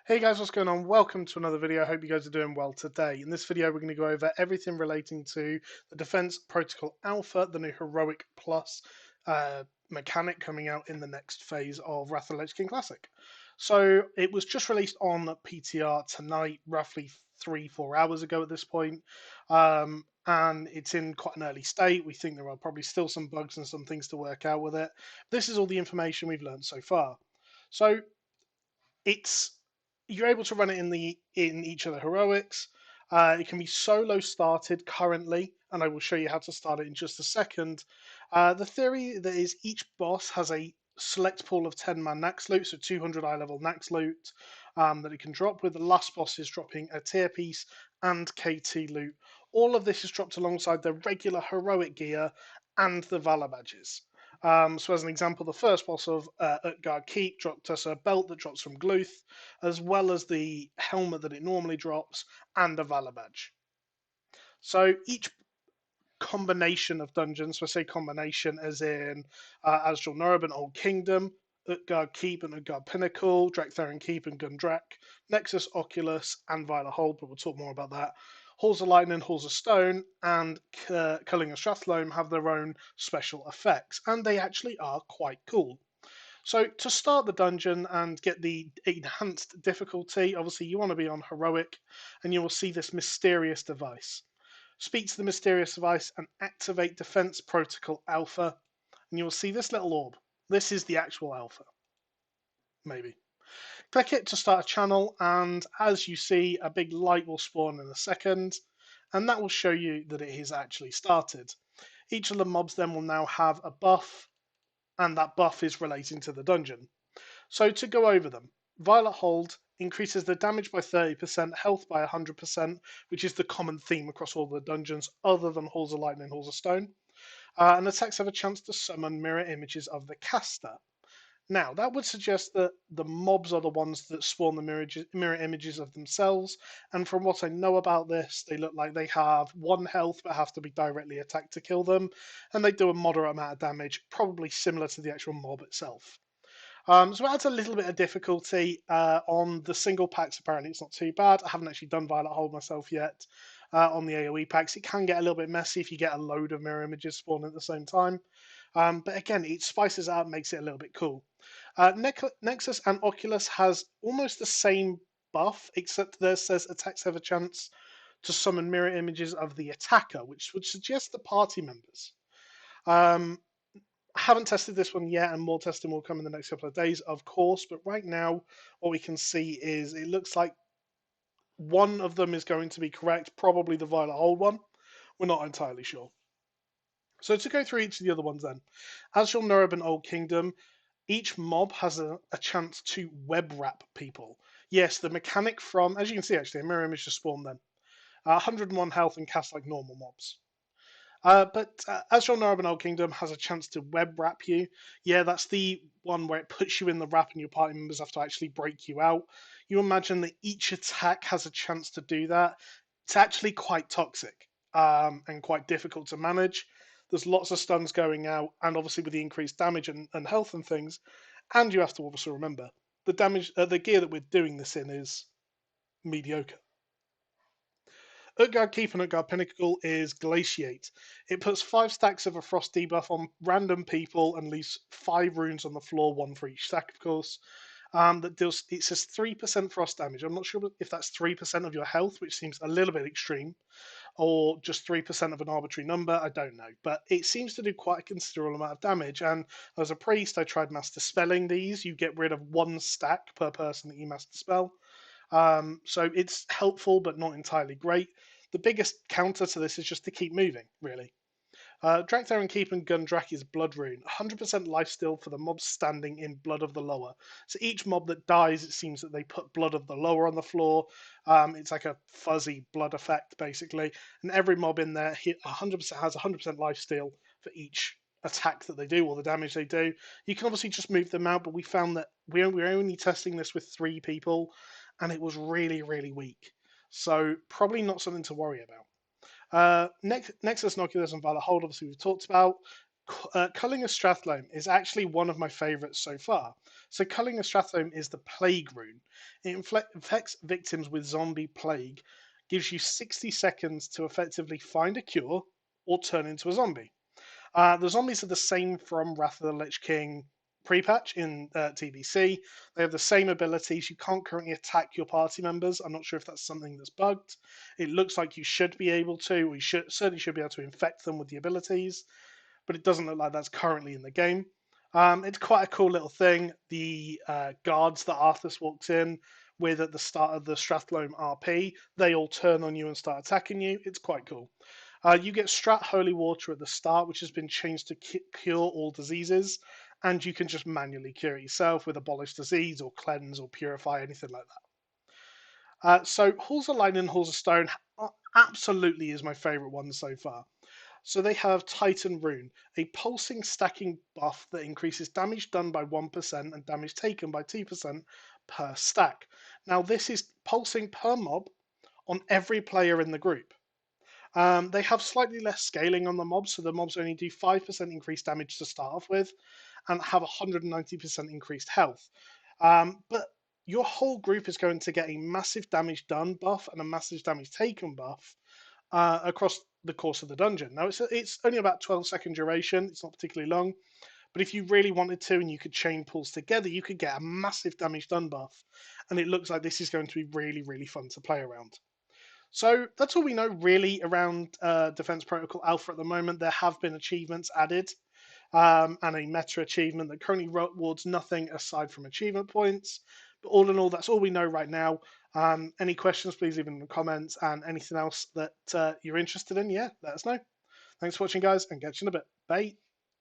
Hey guys, what's going on? Welcome to another video. I hope you guys are doing well today. In this video, we're going to go over everything relating to the Defense Protocol Alpha, the new Heroic Plus mechanic coming out in the next phase of Wrath of the Lich King Classic. So it was just released on PTR tonight, roughly 3-4 hours ago at this point. And it's in quite an early state. We think there are probably still some bugs and some things to work out with it. This is all the information we've learned so far. So it's you're able to run it in each of the heroics. It can be solo started currently, and I will show you how to start it in just a second. The theory that is each boss has a select pool of 10-man Nax loot, so 200 eye level Nax loot that it can drop, with the last boss is dropping a tier piece and KT loot. All of this is dropped alongside the regular heroic gear and the Valor badges. So as an example, the first boss of Utgard Keep dropped us a belt that drops from Gluth, as well as the helmet that it normally drops, and a Valor badge. So each combination of dungeons, so I say combination as in Asdrul Nurb Old Kingdom, Utgard Keep and Utgard Pinnacle, Draktharian Keep and Gundrak, Nexus, Oculus, and Violet Hold, but we'll talk more about that. Halls of Lightning, Halls of Stone, and Culling of Strathlome have their own special effects, and they actually are quite cool. So to start the dungeon and get the enhanced difficulty, obviously you want to be on Heroic, and you will see this mysterious device. Speak to the mysterious device and activate Defense Protocol Alpha, and you will see this little orb. This is the actual Alpha, maybe. Click it to start a channel, and as you see, a big light will spawn in a second, and that will show you that it has actually started. Each of the mobs then will now have a buff, and that buff is relating to the dungeon. So to go over them, Violet Hold increases the damage by 30%, health by 100%, which is the common theme across all the dungeons other than Halls of Lightning and Halls of Stone. And attacks have a chance to summon mirror images of the caster. Now, that would suggest that the mobs are the ones that spawn the mirror images of themselves, and from what I know about this, they look like they have 1 health but have to be directly attacked to kill them, and they do a moderate amount of damage, probably similar to the actual mob itself. So it adds a little bit of difficulty on the single packs. Apparently, it's not too bad. I haven't actually done Violet Hold myself yet. On the AoE packs, it can get a little bit messy if you get a load of mirror images spawning at the same time. But again, it spices it up, makes it a little bit cool. Nexus and Oculus has almost the same buff, except theirs says attacks have a chance to summon mirror images of the attacker, which would suggest the party members. Um, haven't tested this one yet, and more testing will come in the next couple of days, of course. But right now, what we can see is it looks like one of them is going to be correct, probably the Violet Hold one. We're not entirely sure. So to go through each of the other ones then, Asdrul Nurb Old Kingdom, each mob has a chance to web wrap people. Yes, the mechanic from, as you can see actually, a mirror image just spawned then. 101 health and cast like normal mobs. But Asdrul Nurb Old Kingdom has a chance to web wrap you. Yeah, that's the one where it puts you in the wrap and your party members have to actually break you out. You imagine that each attack has a chance to do that. It's actually quite toxic and quite difficult to manage. There's lots of stuns going out, and obviously with the increased damage and health and things. And you have to also remember the damage, the gear that we're doing this in is mediocre. Utgard Keep and Utgard Pinnacle is Glaciate. It puts 5 stacks of a frost debuff on random people and leaves 5 runes on the floor, 1 for each stack, of course. That deals. It says 3% frost damage. I'm not sure if that's 3% of your health, which seems a little bit extreme, or just 3% of an arbitrary number. I don't know, but it seems to do quite a considerable amount of damage. And as a priest, I tried master spelling these. You get rid of 1 stack per person that you master spell. So it's helpful, but not entirely great. The biggest counter to this is just to keep moving, really. Draktharian Keep and Gundrak is Blood Rune. 100% lifesteal for the mobs standing in Blood of the Lower. So each mob that dies, it seems that they put Blood of the Lower on the floor. It's like a fuzzy blood effect, basically. And every mob in there 100% has 100% lifesteal for each attack that they do or the damage they do. You can obviously just move them out, but we found that we're only testing this with 3 people, and it was really, really weak. So probably not something to worry about. Nexus, Oculus, and Valor Hold, obviously we've talked about. Culling a Strathlome is actually one of my favourites so far. So, Culling a Strathlome is the Plague rune. It infects victims with zombie plague, gives you 60 seconds to effectively find a cure or turn into a zombie. The zombies are the same from Wrath of the Lich King pre-patch in TBC. They have the same abilities. You can't currently attack your party members. I'm not sure if that's something that's bugged. It looks like you should be able to. We certainly should be able to infect them with the abilities, but it doesn't look like that's currently in the game. It's quite a cool little thing. The guards that Arthas walked in with at the start of the Strathlome RP, they all turn on you and start attacking you. It's quite cool. You get Strat Holy Water at the start, which has been changed to cure all diseases, and you can just manually cure it yourself with Abolish Disease or Cleanse or Purify, anything like that. So Halls of Lightning and Halls of Stone absolutely is my favourite one so far. So they have Titan Rune, a pulsing stacking buff that increases damage done by 1% and damage taken by 2% per stack. Now this is pulsing per mob on every player in the group. They have slightly less scaling on the mobs, so the mobs only do 5% increased damage to start off with and have 190% increased health. But your whole group is going to get a massive damage done buff and a massive damage taken buff across the course of the dungeon. Now, it's only about 12-second duration, it's not particularly long, but if you really wanted to and you could chain pulls together, you could get a massive damage done buff, and it looks like this is going to be really, really fun to play around. So that's all we know really around Defense Protocol Alpha at the moment. There have been achievements added and a meta achievement that currently rewards nothing aside from achievement points. But all in all, that's all we know right now. Any questions, please leave them in the comments, and anything else that you're interested in, yeah, let us know. Thanks for watching, guys, and catch you in a bit. Bye.